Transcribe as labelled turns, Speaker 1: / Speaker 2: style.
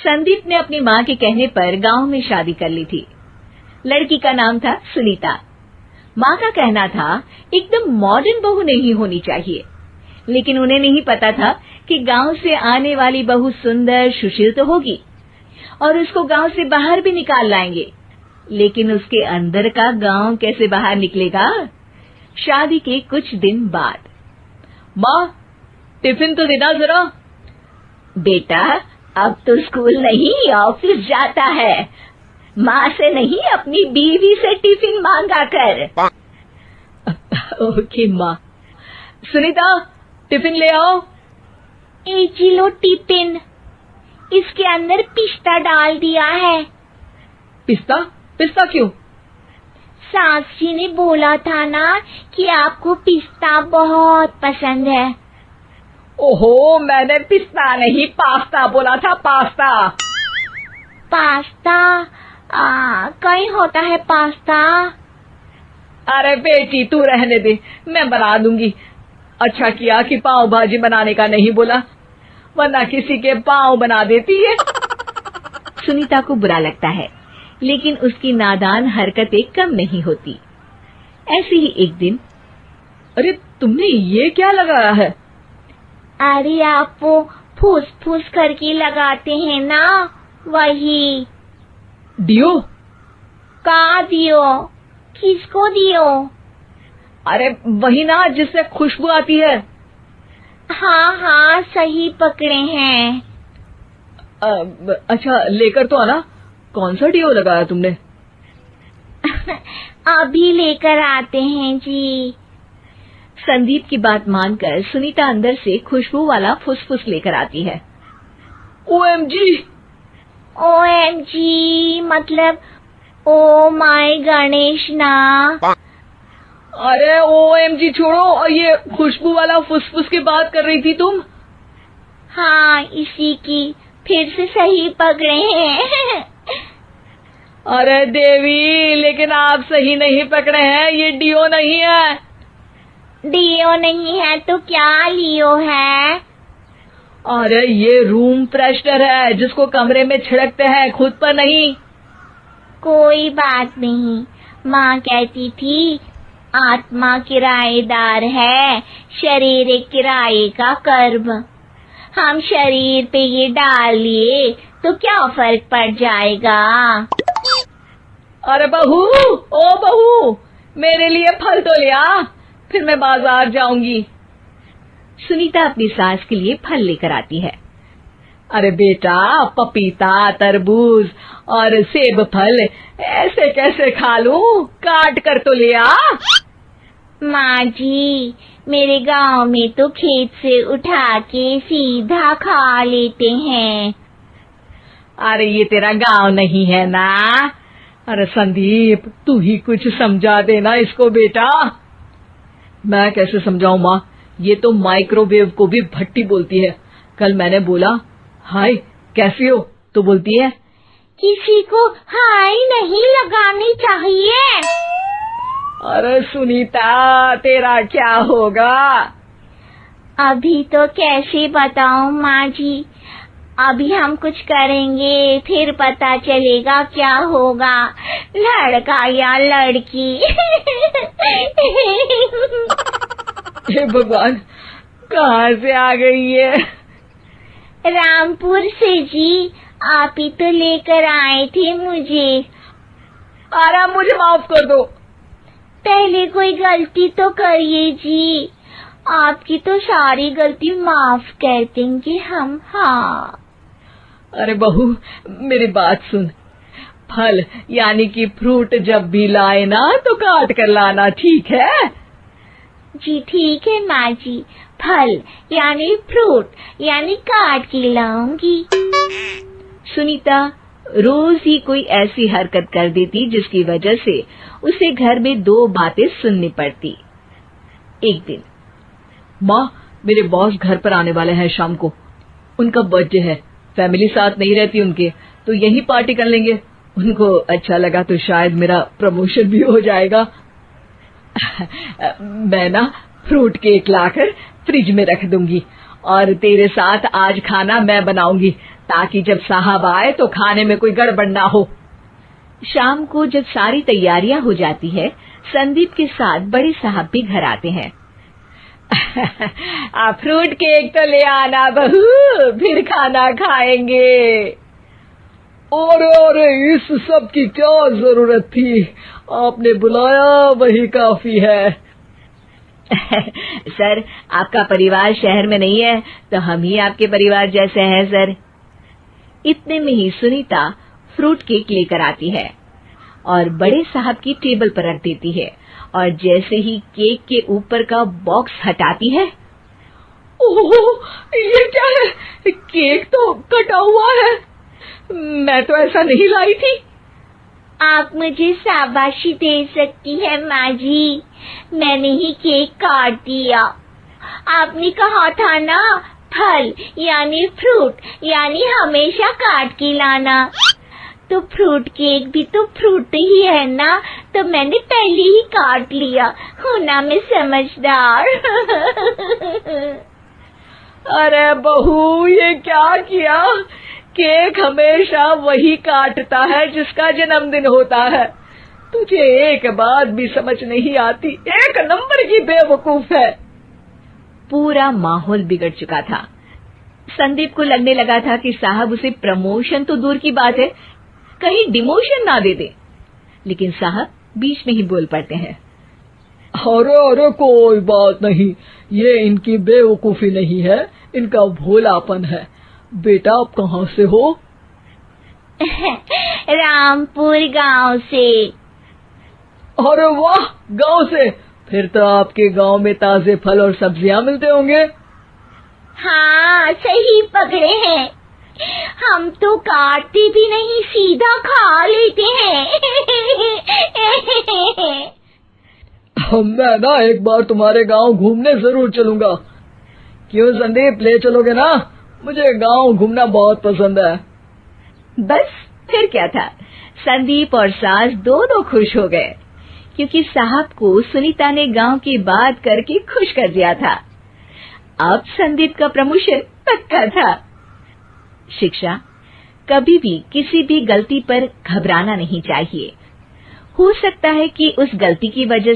Speaker 1: संदीप ने अपनी माँ के कहने पर गांव में शादी कर ली थी। लड़की का नाम था सुनीता। माँ का कहना था एकदम मॉडर्न बहू नहीं होनी चाहिए, लेकिन उन्हें नहीं पता था कि गांव से आने वाली बहू सुंदर सुशील तो होगी और उसको गांव से बाहर भी निकाल लाएंगे, लेकिन उसके अंदर का गांव कैसे बाहर निकलेगा। शादी के कुछ दिन बाद,
Speaker 2: माँ टिफिन तो देना जरा।
Speaker 1: बेटा अब तो स्कूल नहीं ऑफिस जाता है, माँ से नहीं अपनी बीवी से टिफिन मांगा कर।
Speaker 2: ओके माँ। सुनीता टिफिन ले आओ।
Speaker 3: एक किलो टिफिन, इसके अंदर पिस्ता डाल दिया है।
Speaker 2: पिस्ता? पिस्ता क्यों?
Speaker 3: सास जी ने बोला था ना कि आपको पिस्ता बहुत पसंद है।
Speaker 2: ओहो, मैंने पिस्ता नहीं पास्ता बोला था, पास्ता।
Speaker 3: पास्ता? कहीं होता है पास्ता?
Speaker 2: अरे बेटी तू रहने दे, मैं बना दूंगी। अच्छा किया कि पाव भाजी बनाने का नहीं बोला, वरना किसी के पाव बना देती है।
Speaker 1: सुनीता को बुरा लगता है, लेकिन उसकी नादान हरकतें कम नहीं होती। ऐसे ही एक दिन,
Speaker 2: अरे तुमने ये क्या लगाया है?
Speaker 3: अरे आप वो फूस फूस करके लगाते हैं ना, वही।
Speaker 2: डियो?
Speaker 3: का दियो? किसको दियो?
Speaker 2: अरे वही ना जिससे खुशबू आती है।
Speaker 3: हाँ हाँ सही पकड़े हैं।
Speaker 2: अच्छा लेकर तो आना। कौन सा डियो लगाया तुमने?
Speaker 3: अभी लेकर आते हैं जी।
Speaker 1: संदीप की बात मानकर सुनीता अंदर से खुशबू वाला फुसफुस लेकर आती है।
Speaker 2: ओएमजी!
Speaker 3: ओएमजी मतलब ओ माय गणेश ना।
Speaker 2: अरे ओएमजी छोड़ो, और ये खुशबू वाला फुसफुस की बात कर रही थी तुम?
Speaker 3: हाँ इसी की, फिर से सही पकड़े हैं।
Speaker 2: अरे देवी, लेकिन आप सही नहीं पकड़े हैं, ये डियो नहीं है।
Speaker 3: डियो नहीं है तो क्या लियो है?
Speaker 2: अरे ये रूम फ्रेशनर है, जिसको कमरे में छिड़कते हैं, खुद पर नहीं।
Speaker 3: कोई बात नहीं, माँ कहती थी आत्मा किराएदार है, शरीर एक किराए का कर्म। हम शरीर पे ये डाल लिए तो क्या फर्क पड़ जाएगा।
Speaker 2: अरे बहू, ओ बहू, मेरे लिए फल तो ले आ, फिर मैं बाजार जाऊंगी।
Speaker 1: सुनीता अपनी सास के लिए फल लेकर आती है।
Speaker 2: अरे बेटा, पपीता, तरबूज और सेब फल ऐसे कैसे खा लूं? काट कर तो ले आ।
Speaker 3: माँ जी, मेरे गांव में तो खेत से उठा के सीधा खा लेते हैं।
Speaker 2: अरे ये तेरा गांव नहीं है ना। अरे संदीप, तू ही कुछ समझा देना इसको बेटा। मैं कैसे समझाऊं माँ, ये तो माइक्रोवेव को भी भट्टी बोलती है। कल मैंने बोला हाय कैसी हो, तो बोलती है
Speaker 3: किसी को हाय नहीं लगानी चाहिए।
Speaker 2: अरे सुनीता, तेरा क्या होगा?
Speaker 3: अभी तो कैसे बताऊं माँ जी, अभी हम कुछ करेंगे फिर पता चलेगा क्या होगा, लड़का या लड़की।
Speaker 2: हे भगवान, कहाँ से आ गई ये?
Speaker 3: रामपुर से जी, आप ही तो लेकर आए थे मुझे।
Speaker 2: अरे मुझे माफ कर दो।
Speaker 3: पहले कोई गलती तो करिए जी, आपकी तो सारी गलती माफ कर देंगे हम। हाँ
Speaker 2: अरे बहू, मेरी बात सुन। फल यानी कि फ्रूट जब भी लाए ना तो काट कर लाना, ठीक है?
Speaker 3: जी ठीक है माँ जी, फल यानी फ्रूट यानी काट के लाऊंगी।
Speaker 1: सुनीता रोज ही कोई ऐसी हरकत कर देती जिसकी वजह से उसे घर में दो बातें सुननी पड़ती। एक दिन,
Speaker 2: माँ, मेरे बॉस घर पर आने वाले हैं शाम को। उनका बर्थडे है, फैमिली साथ नहीं रहती उनके, तो यही पार्टी कर लेंगे। उनको अच्छा लगा तो शायद मेरा प्रमोशन भी हो जाएगा। मैं ना फ्रूट केक लाकर फ्रिज में रख दूंगी और तेरे साथ आज खाना मैं बनाऊंगी, ताकि जब साहब आए तो खाने में कोई गड़बड़ ना हो।
Speaker 1: शाम को जब सारी तैयारियां हो जाती है, संदीप के साथ बड़े साहब भी घर आते हैं।
Speaker 2: फ्रूट केक तो ले आना बहू, फिर खाना खाएंगे। अरे इस सब की क्या जरूरत थी, आपने बुलाया वही काफी है।
Speaker 1: सर, आपका परिवार शहर में नहीं है तो हम ही आपके परिवार जैसे हैं सर। इतने में ही सुनीता फ्रूट केक लेकर आती है और बड़े साहब की टेबल पर रख देती है, और जैसे ही केक के ऊपर का बॉक्स हटाती है,
Speaker 2: ओह, ये क्या है? केक तो कटा हुआ है, मैं तो ऐसा नहीं लाई थी।
Speaker 3: आप मुझे शाबाशी दे सकती है माँ जी, मैंने ही केक काट दिया। आपने कहा था ना, फल यानी फ्रूट यानी हमेशा काट के लाना, तो फ्रूट केक भी तो फ्रूट ही है ना, तो मैंने पहले ही काट लिया। हूँ ना मैं समझदार।
Speaker 2: अरे बहू, ये क्या किया? केक हमेशा वही काटता है जिसका जन्मदिन होता है। तुझे एक बात भी समझ नहीं आती, एक नंबर की बेवकूफ है।
Speaker 1: पूरा माहौल बिगड़ चुका था। संदीप को लगने लगा था कि साहब उसे प्रमोशन तो दूर की बात है, कहीं डिमोशन ना दे दे, लेकिन साहब बीच में ही बोल पड़ते हैं।
Speaker 2: अरे कोई बात नहीं, ये इनकी बेवकूफी नहीं है, इनका भोलापन है। बेटा आप कहाँ से हो?
Speaker 3: रामपुर गांव से।
Speaker 2: अरे वाह, गांव से? फिर तो आपके गांव में ताजे फल और सब्जियां मिलते होंगे।
Speaker 3: हाँ, सही पकड़े हैं, हम तो काटते भी नहीं, सीधा खा लेते हैं।
Speaker 2: मैं ना एक बार तुम्हारे गांव घूमने जरूर चलूंगा। क्यों संदीप, ले चलोगे ना? मुझे गांव घूमना बहुत पसंद है।
Speaker 1: बस फिर क्या था, संदीप और सास दोनों खुश हो गए, क्योंकि साहब को सुनीता ने गांव की बात करके खुश कर दिया था। अब संदीप का प्रमोशन पक्का था। शिक्षा, कभी भी किसी भी गलती पर घबराना नहीं चाहिए। हो सकता है कि उस गलती की वजह